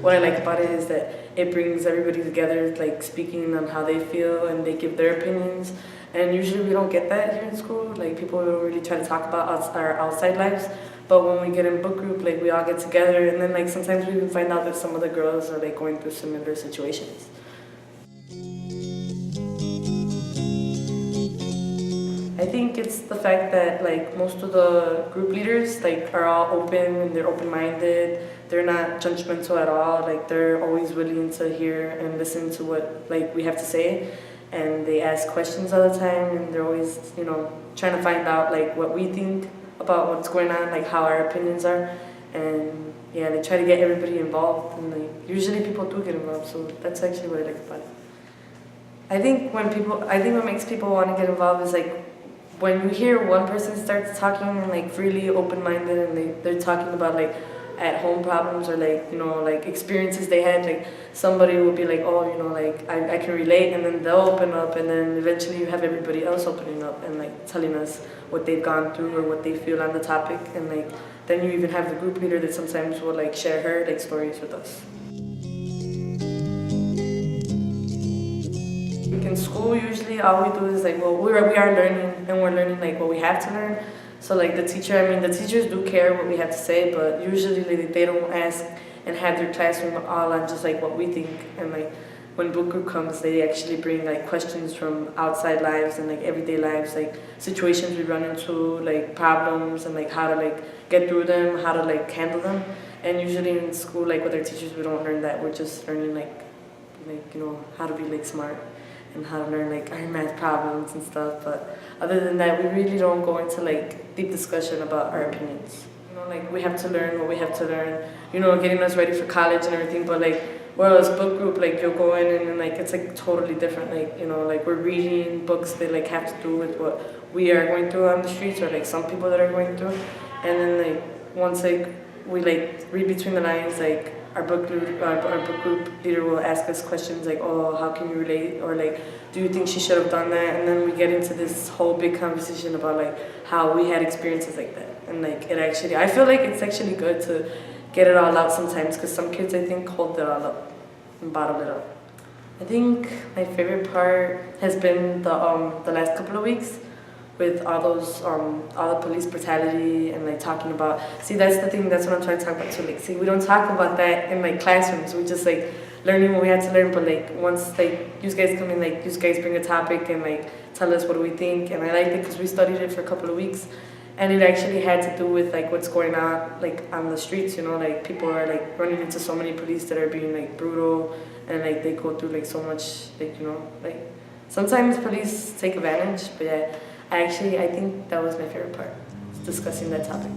what I like about it is that it brings everybody together, like speaking on how they feel, and they give their opinions. And usually we don't get that here in school. Like people don't really try to talk about our outside lives. But when we get in book group, like we all get together, and then like sometimes we even find out that some of the girls are like going through similar situations. I think it's the fact that like most of the group leaders like are all open and they're open-minded. They're not judgmental at all. Like they're always willing to hear and listen to what like we have to say, and they ask questions all the time. And they're always trying to find out like what we think about what's going on, like how our opinions are, and yeah, they try to get everybody involved. And like usually people do get involved, so that's actually what I like about it. I think what makes people want to get involved is like when you hear one person starts talking and like freely open-minded, and they're talking about like at home problems or like like experiences they had, like somebody will be like, oh, like I can relate, and then they'll open up, and then eventually you have everybody else opening up and like telling us what they've gone through or what they feel on the topic. And like then you even have the group leader that sometimes will like share her like stories with us. In school, usually all we do is like, well, we are learning, and we're learning like what we have to learn. So like the teachers do care what we have to say, but usually they don't ask and have their classroom all on just like what we think. And like when book group comes, they actually bring like questions from outside lives and like everyday lives, like situations we run into, like problems, and like how to like get through them, how to like handle them. And usually in school, like with our teachers, we don't learn that. We're just learning like how to be like smart and how to learn like our math problems and stuff. But other than that, we really don't go into like deep discussion about our opinions. Like we have to learn what we have to learn, getting us ready for college and everything. But like whereas book group, like you'll go in and like it's like totally different. Like like we're reading books that like have to do with what we are going through on the streets, or like some people that are going through. And then like once like we like read between the lines, like our book group leader will ask us questions like, oh, how can you relate, or like, do you think she should have done that? And then we get into this whole big conversation about like how we had experiences like that. And like I feel like it's actually good to get it all out sometimes, because some kids I think hold it all up and bottle it up. I think my favorite part has been the last couple of weeks with all the police brutality, and like talking about, that's the thing, that's what I'm trying to talk about too. Like, we don't talk about that in like classrooms. We just like learning what we had to learn, but like once like you guys come in, like you guys bring a topic and like tell us what do we think. And I liked it because we studied it for a couple of weeks, and it actually had to do with like what's going on like on the streets. Like people are like running into so many police that are being like brutal, and like they go through like so much like like sometimes police take advantage. But yeah, I think that was my favorite part, discussing that topic.